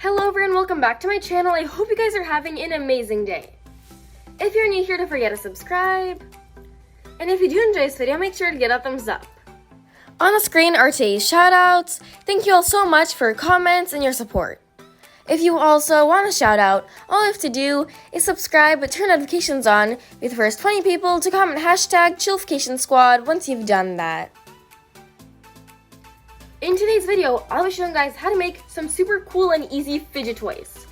Hello everyone, welcome back to my channel. I hope you guys are having an amazing day. If you're new here, don't forget to subscribe. And if you do enjoy this video, make sure to give it a thumbs up. On the screen are today's shoutouts. Thank you all so much for your comments and your support. If you also want a shout out, all you have to do is subscribe but turn notifications on. Be the first 20 people to comment hashtag Chillification once you've done that. In today's video, I'll be showing you guys how to make some super cool and easy fidget toys.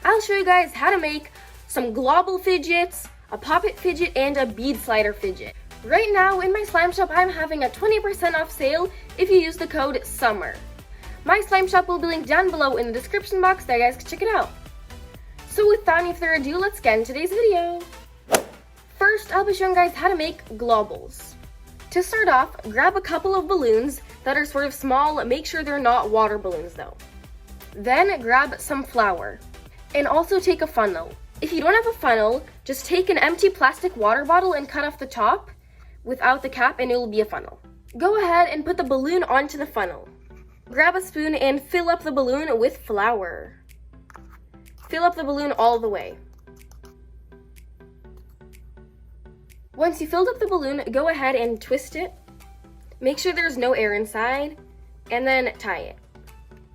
I'll show you guys how to make some globble fidgets, a poppet fidget, and a bead slider fidget. Right now in my slime shop, I'm having a 20% off sale if you use the code SUMMER. My slime shop will be linked down below in the description box there, guys, can check it out. So without any further ado, let's get into today's video. First, I'll be showing you guys how to make globbles. To start off, grab a couple of balloons that are sort of small. Make sure they're not water balloons though. Then grab some flour. And also take a funnel. If you don't have a funnel, just take an empty plastic water bottle and cut off the top without the cap and it will be a funnel. Go ahead and put the balloon onto the funnel. Grab a spoon and fill up the balloon with flour. Fill up the balloon all the way. Once you filled up the balloon, go ahead and twist it. Make sure there's no air inside, and then tie it.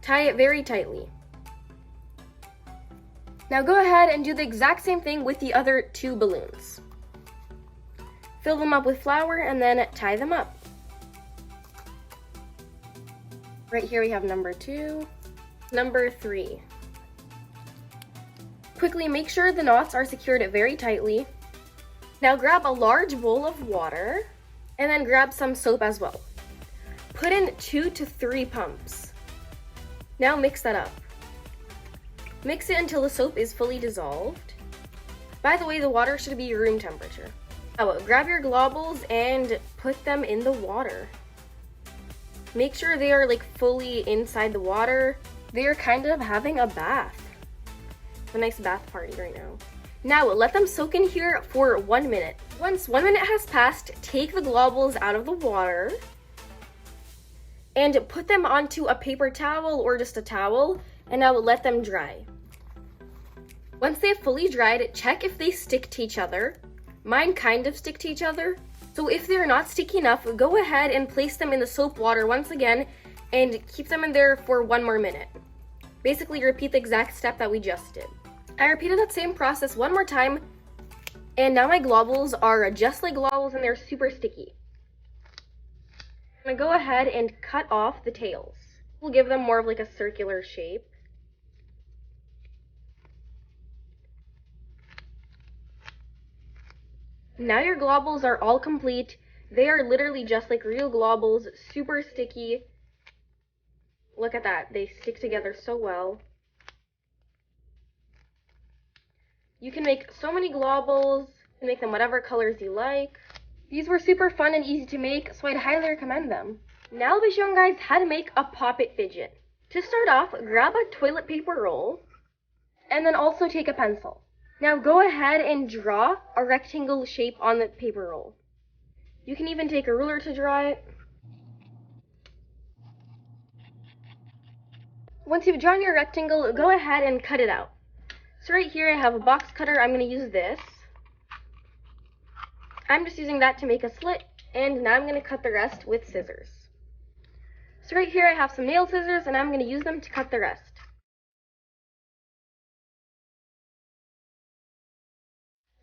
Tie it very tightly. Now go ahead and do the exact same thing with the other two balloons. Fill them up with flour and then tie them up. Right here we have number 2, number 3. Quickly make sure the knots are secured very tightly. Now grab a large bowl of water and then grab some soap as well. Put in 2 to 3 pumps. Now mix that up. Mix it until the soap is fully dissolved. By the way, the water should be room temperature. Now grab your globbles and put them in the water. Make sure they are like fully inside the water. They are kind of having a bath. It's a nice bath party right now. Now let them soak in here for 1 minute. Once 1 minute has passed, take the globbles out of the water and put them onto a paper towel or just a towel, and now let them dry. Once they've fully dried, check if they stick to each other. Mine kind of stick to each other. So if they're not sticky enough, go ahead and place them in the soap water once again and keep them in there for 1 more minute. Basically repeat the exact step that we just did. I repeated that same process 1 more time, and now my globbles are just like globbles and they're super sticky. I'm gonna go ahead and cut off the tails. We'll give them more of like a circular shape. Now your globbles are all complete. They are literally just like real globbles, super sticky. Look at that, they stick together so well. You can make so many globbles, and make them whatever colors you like. These were super fun and easy to make, so I'd highly recommend them. Now I'll be showing you guys how to make a poppet fidget. To start off, grab a toilet paper roll, and then also take a pencil. Now go ahead and draw a rectangle shape on the paper roll. You can even take a ruler to draw it. Once you've drawn your rectangle, go ahead and cut it out. So right here I have a box cutter. I'm going to use this. I'm just using that to make a slit, and now I'm going to cut the rest with scissors. So right here I have some nail scissors, and I'm going to use them to cut the rest.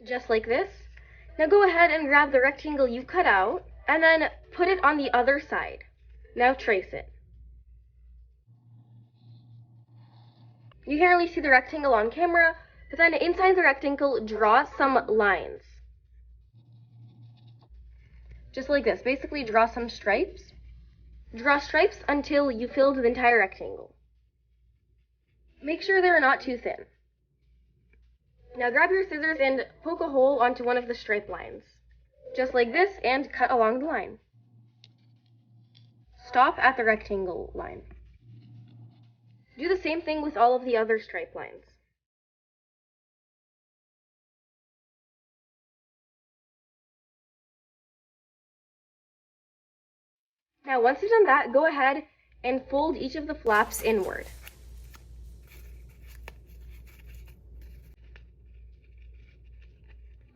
Just like this. Now go ahead and grab the rectangle you cut out, and then put it on the other side. Now trace it. You can really see the rectangle on camera, but then inside the rectangle, draw some lines. Just like this. Basically, draw some stripes. Draw stripes until you filled the entire rectangle. Make sure they're not too thin. Now grab your scissors and poke a hole onto one of the stripe lines. Just like this, and cut along the line. Stop at the rectangle line. Do the same thing with all of the other stripe lines. Now once you've done that, go ahead and fold each of the flaps inward.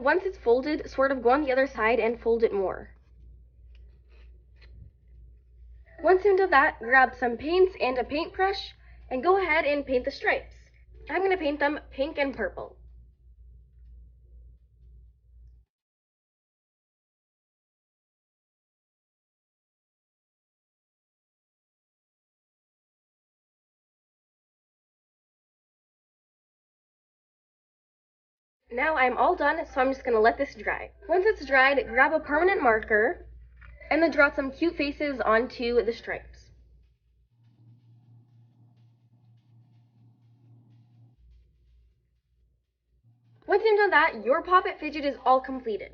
Once it's folded, sort of go on the other side and fold it more. Once you've done that, grab some paints and a paintbrush and go ahead and paint the stripes. I'm going to paint them pink and purple. Now I'm all done, so I'm just going to let this dry. Once it's dried, grab a permanent marker and then draw some cute faces onto the stripes. Once you've done that, your Pop-It fidget is all completed.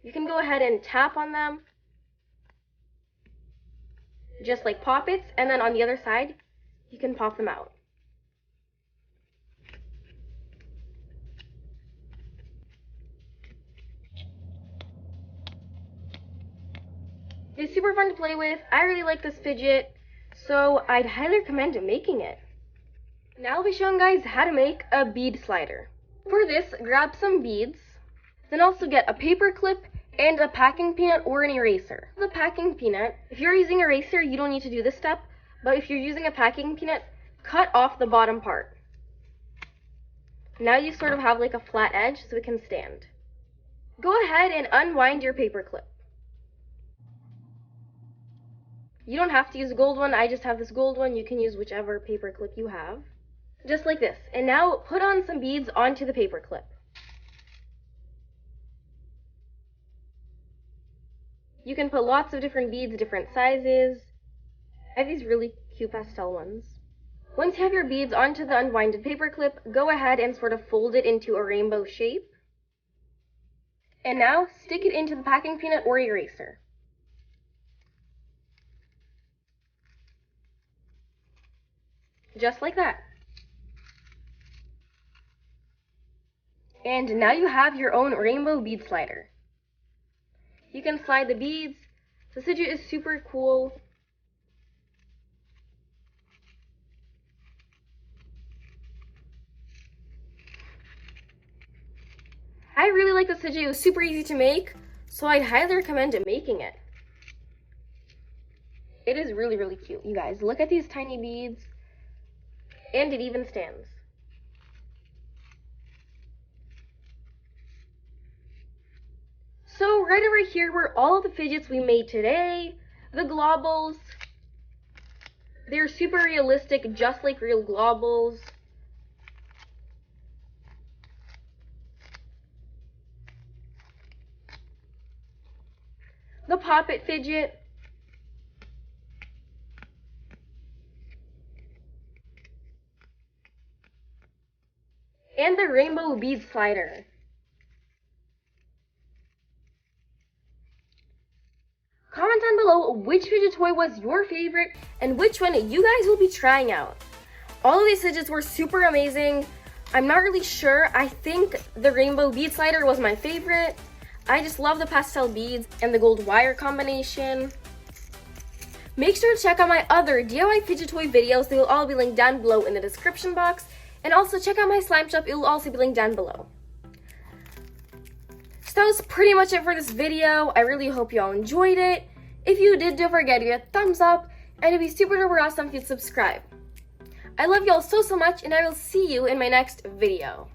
You can go ahead and tap on them, just like Pop-Its, and then on the other side, you can pop them out. It's super fun to play with. I really like this fidget, so I'd highly recommend making it. Now I'll be showing guys how to make a bead slider. For this, grab some beads, then also get a paper clip and a packing peanut or an eraser. The packing peanut, if you're using eraser, you don't need to do this step, but if you're using a packing peanut, cut off the bottom part. Now you sort of have like a flat edge so it can stand. Go ahead and unwind your paper clip. You don't have to use a gold one, I just have this gold one. You can use whichever paper clip you have. Just like this. And now put on some beads onto the paper clip. You can put lots of different beads, different sizes. I have these really cute pastel ones. Once you have your beads onto the unwinded paper clip, go ahead and sort of fold it into a rainbow shape. And now stick it into the packing peanut or eraser. Just like that. And now you have your own rainbow bead slider. You can slide the beads. The fidget is super cool. I really like this fidget. It was super easy to make, so I'd highly recommend making it. It is really, really cute, you guys. Look at these tiny beads. And it even stands. So right over here were all of the fidgets we made today. The Globbles. They're super realistic, just like real Globbles. The Pop-It fidget. And the rainbow bead slider. Comment down below which fidget toy was your favorite and which one you guys will be trying out. All of these fidgets were super amazing. I'm not really sure. I think the rainbow bead slider was my favorite. I just love the pastel beads and the gold wire combination. Make sure to check out my other DIY fidget toy videos. They will all be linked down below in the description box. And also check out my slime shop. It will also be linked down below. So that was pretty much it for this video. I really hope you all enjoyed it. If you did, don't forget to give it a thumbs up. And it'd be super duper awesome if you'd subscribe. I love you all so much, and I will see you in my next video.